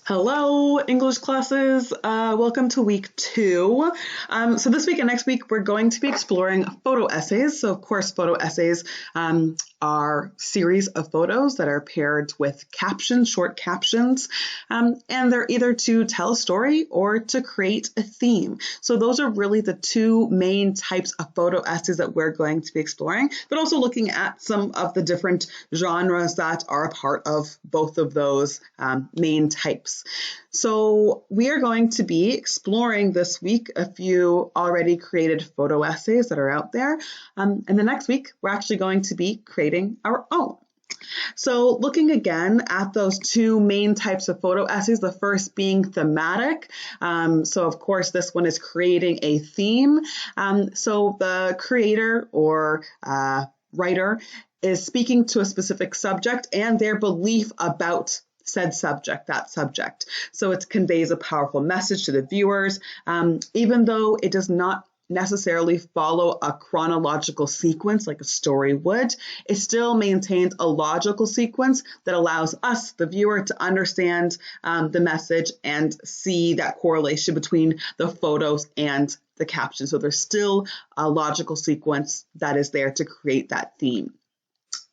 Hello, English classes. Welcome to week 2. So this week and next week, we're going to be exploring photo essays. So of course, photo essays are series of photos that are paired with captions, short captions, and they're either to tell a story or to create a theme. So those are really the two main types of photo essays that we're going to be exploring, but also looking at some of the different genres that are a part of both of those main types. So we are going to be exploring this week a few already created photo essays that are out there. And the next week, we're actually going to be creating our own. So looking again at those two main types of photo essays, the first being thematic. So of course, this one is creating a theme. So the creator or writer is speaking to a specific subject and their belief about said subject, that subject. So it conveys a powerful message to the viewers, even though it does not necessarily follow a chronological sequence like a story would. It still maintains a logical sequence that allows us, the viewer, to understand the message and see that correlation between the photos and the caption. So there's still a logical sequence that is there to create that theme.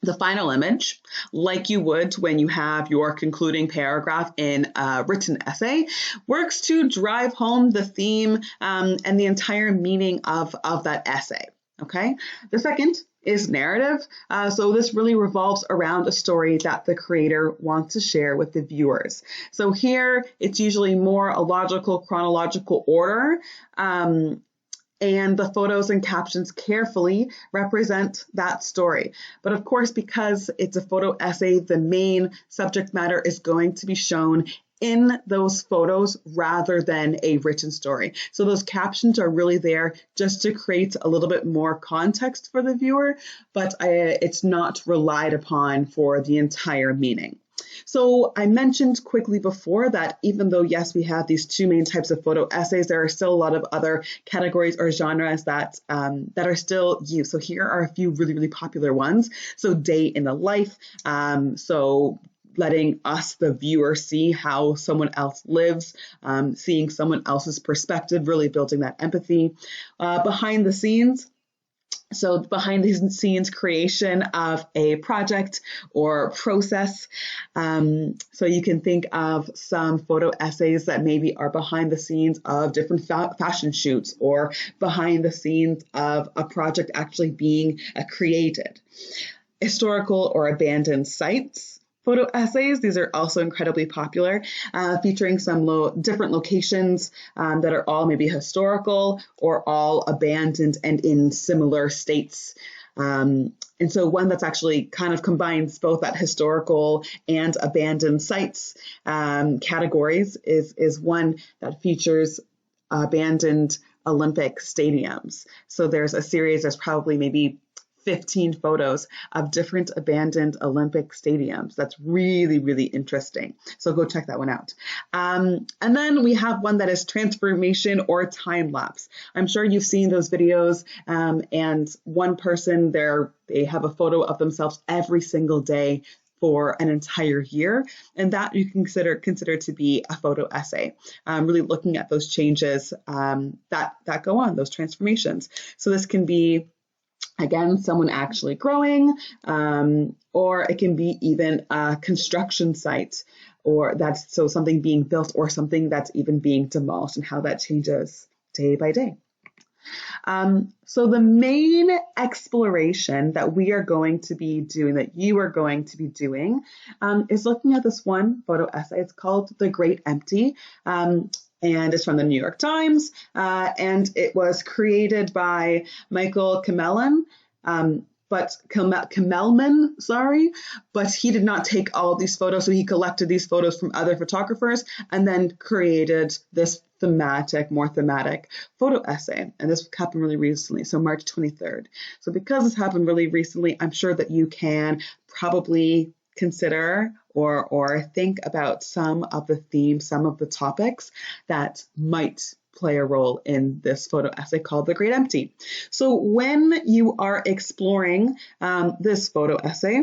The final image, like you would when you have your concluding paragraph in a written essay, works to drive home the theme and the entire meaning of that essay. Okay. The second is narrative. So this really revolves around a story that the creator wants to share with the viewers. So here it's usually more a logical, chronological order. And the photos and captions carefully represent that story. But of course, because it's a photo essay, the main subject matter is going to be shown in those photos rather than a written story. So those captions are really there just to create a little bit more context for the viewer, but it's not relied upon for the entire meaning. So I mentioned quickly before that even though, yes, we have these two main types of photo essays, there are still a lot of other categories or genres that are still used. So here are a few really, really popular ones. So day in the life. So letting us, the viewer, see how someone else lives, seeing someone else's perspective, really building that empathy. Behind the scenes. So behind the scenes creation of a project or process. So you can think of some photo essays that maybe are behind the scenes of different fashion shoots or behind the scenes of a project actually being created. Historical or abandoned sites. Photo essays, these are also incredibly popular, featuring some different locations that are all maybe historical or all abandoned and in similar states. And so one that's actually kind of combines both that historical and abandoned sites categories is one that features abandoned Olympic stadiums. So there's a series, there's probably maybe 15 photos of different abandoned Olympic stadiums. That's really, really interesting. So go check that one out. And then we have one that is transformation or time lapse. I'm sure you've seen those videos and one person there, they have a photo of themselves every single day for an entire year, and that you can consider to be a photo essay, really looking at those changes that go on, those transformations. So this can be, again, someone actually growing, or it can be even a construction site, or that's so something being built or something that's even being demolished and how that changes day by day. So the main exploration that we are going to be doing, that you are going to be doing, is looking at this one photo essay. It's called The Great Empty. And it's from the New York Times, and it was created by Michael Kamelman, but he did not take all of these photos, so he collected these photos from other photographers and then created this more thematic photo essay. And this happened really recently, so March 23rd. So because this happened really recently, I'm sure that you can probably consider or think about some of the themes, some of the topics that might play a role in this photo essay called The Great Empty. So when you are exploring this photo essay,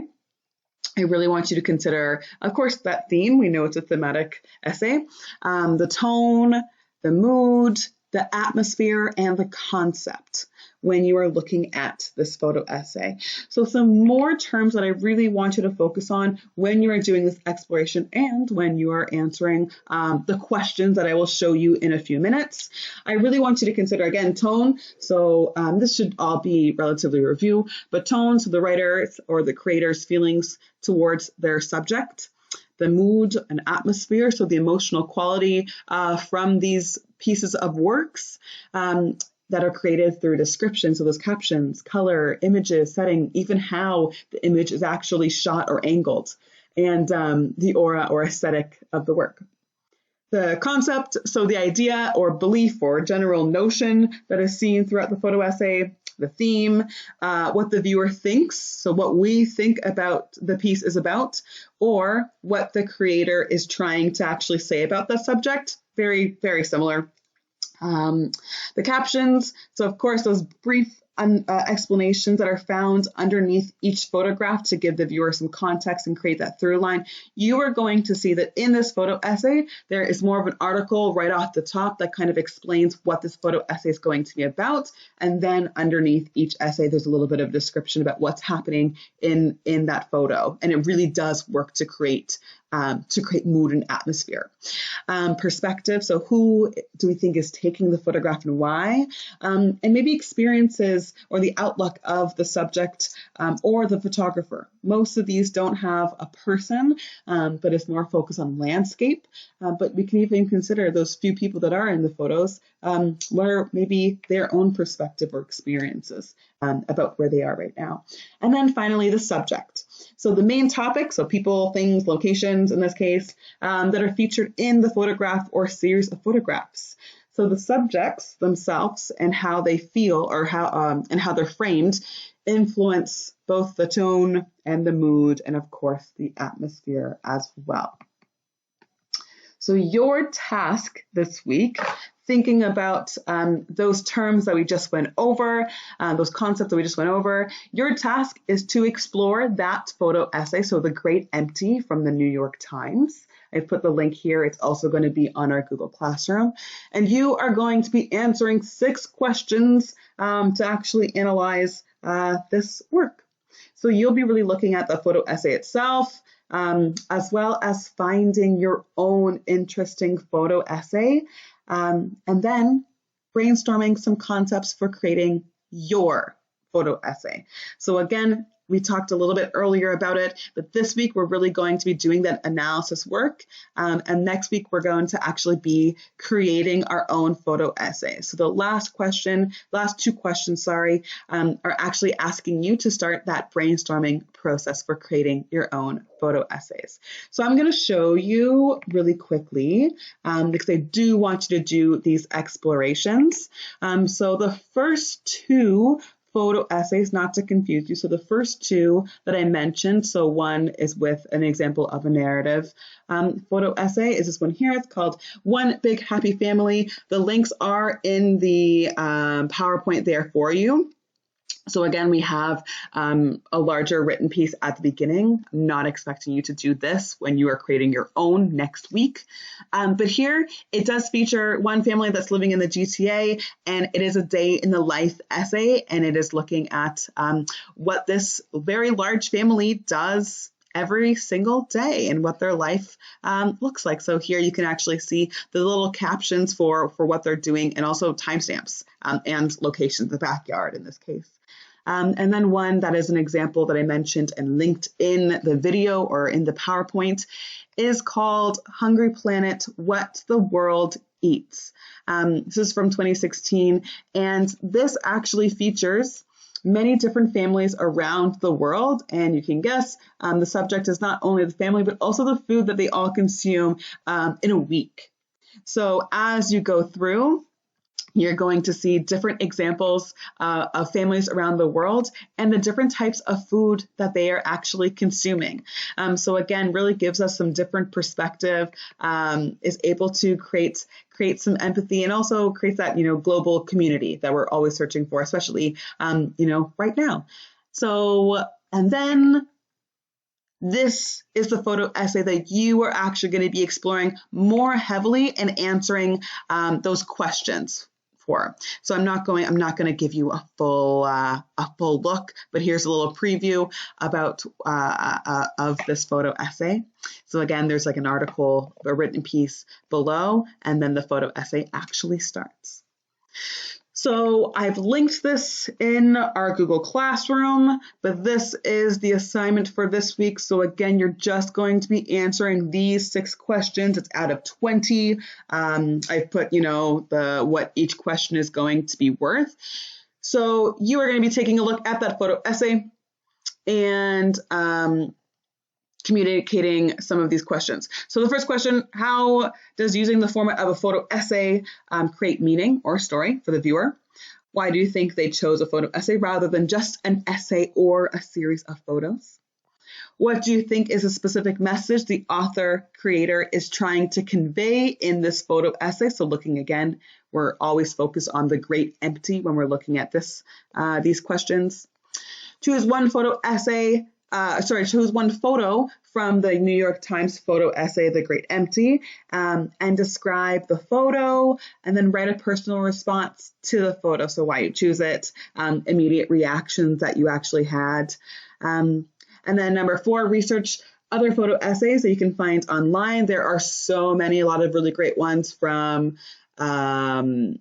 I really want you to consider, of course, that theme. We know it's a thematic essay, the tone, the mood, the atmosphere, and the concept when you are looking at this photo essay. So some more terms that I really want you to focus on when you are doing this exploration and when you are answering the questions that I will show you in a few minutes. I really want you to consider, again, tone. So this should all be relatively review, but tone, so the writer's or the creator's feelings towards their subject, the mood and atmosphere, so the emotional quality from these pieces of works that are created through description, so those captions, color, images, setting, even how the image is actually shot or angled, and the aura or aesthetic of the work. The concept, so the idea or belief or general notion that is seen throughout the photo essay. The theme, what the viewer thinks, so what we think about the piece is about, or what the creator is trying to actually say about the subject. Very, very similar. The captions, so of course those brief explanations that are found underneath each photograph to give the viewer some context and create that through line. You are going to see that in this photo essay, there is more of an article right off the top that kind of explains what this photo essay is going to be about. And then underneath each essay, there's a little bit of description about what's happening in that photo. And it really does work to create mood and atmosphere. Perspective, so who do we think is taking the photograph and why? And maybe experiences or the outlook of the subject or the photographer. Most of these don't have a person, but it's more focused on landscape. But we can even consider those few people that are in the photos, what are maybe their own perspective or experiences about where they are right now. And then finally, the subject. So the main topic, so people, things, locations in this case, that are featured in the photograph or series of photographs. So the subjects themselves and how they feel or how they're framed influence both the tone and the mood and of course the atmosphere as well. So your task this week, thinking about those terms that we just went over, those concepts that we just went over, your task is to explore that photo essay, so The Great Empty from the New York Times. I put the link here. It's also going to be on our Google Classroom. And you are going to be answering 6 questions to actually analyze this work. So you'll be really looking at the photo essay itself, as well as finding your own interesting photo essay, and then brainstorming some concepts for creating your photo essay. So again, we talked a little bit earlier about it, but this week we're really going to be doing that analysis work. And next week we're going to actually be creating our own photo essay. So the last two questions, are actually asking you to start that brainstorming process for creating your own photo essays. So I'm going to show you really quickly because I do want you to do these explorations. So the first 2 photo essays, not to confuse you. So the first 2 that I mentioned, so one is with an example of a narrative photo essay, is this one here. It's called One Big Happy Family. The links are in the PowerPoint there for you. So again, we have a larger written piece at the beginning. I'm not expecting you to do this when you are creating your own next week. But here it does feature one family that's living in the GTA, and it is a day in the life essay, and it is looking at what this very large family does every single day and what their life looks like. So here you can actually see the little captions for what they're doing and also timestamps and locations, the backyard in this case. And then one that is an example that I mentioned and linked in the video or in the PowerPoint is called Hungry Planet, What the World Eats. This is from 2016, and this actually features many different families around the world, and you can guess the subject is not only the family, but also the food that they all consume in a week. So as you go through, you're going to see different examples of families around the world and the different types of food that they are actually consuming. So again, really gives us some different perspective, is able to create some empathy and also creates that, global community that we're always searching for, especially, right now. So, and then this is the photo essay that you are actually going to be exploring more heavily and answering those questions for. So I'm not going to give you a full look, but here's a little preview about of this photo essay. So again, there's like an article, a written piece below, and then the photo essay actually starts. So I've linked this in our Google Classroom, but this is the assignment for this week. So again, you're just going to be answering these 6 questions. It's out of 20. I've put, what each question is going to be worth. So you are going to be taking a look at that photo essay and communicating some of these questions. So the first question, how does using the format of a photo essay create meaning or story for the viewer? Why do you think they chose a photo essay rather than just an essay or a series of photos? What do you think is a specific message the author creator is trying to convey in this photo essay? So looking again, we're always focused on the great empty when we're looking at these questions. Choose one photo from the New York Times photo essay, The Great Empty, and describe the photo, and then write a personal response to the photo. So why you choose it, immediate reactions that you actually had. And then number 4, research other photo essays that you can find online. There are so many, a lot of really great ones from Time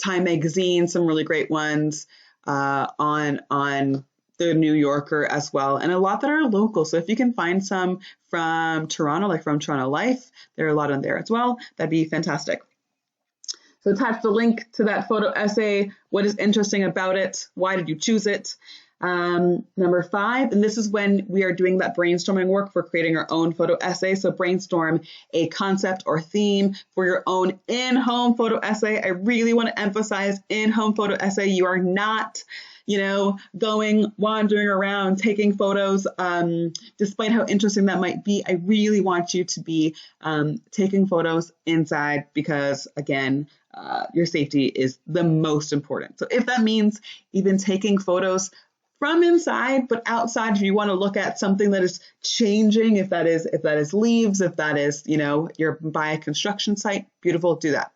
Magazine, some really great ones on the New Yorker as well, and a lot that are local. So if you can find some from Toronto, like from Toronto Life, there are a lot on there as well. That'd be fantastic. So attach the link to that photo essay. What is interesting about it? Why did you choose it? Number 5, and this is when we are doing that brainstorming work for creating our own photo essay. So brainstorm a concept or theme for your own in-home photo essay. I really want to emphasize in-home photo essay. You are not wandering around, taking photos, despite how interesting that might be. I really want you to be taking photos inside because, again, your safety is the most important. So if that means even taking photos from inside, but outside, if you want to look at something that is changing, if that is leaves, if that is, you're by a construction site, beautiful, do that.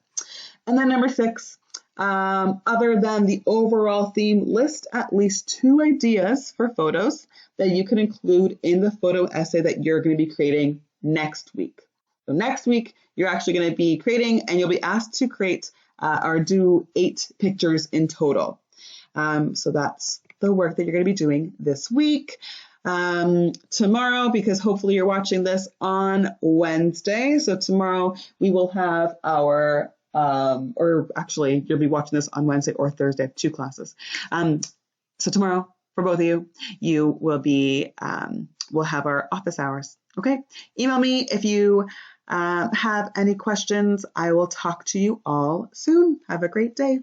And then number 6, other than the overall theme, list at least 2 ideas for photos that you can include in the photo essay that you're going to be creating next week. So next week, you're actually going to be creating, and you'll be asked to create or do 8 pictures in total. So that's the work that you're going to be doing this week. Tomorrow, because hopefully you're watching this on Wednesday. So tomorrow we will have our or actually you'll be watching this on Wednesday or Thursday. I have 2 classes. So tomorrow for both of you will be, we'll have our office hours. Okay. Email me if you have any questions. I will talk to you all soon. Have a great day.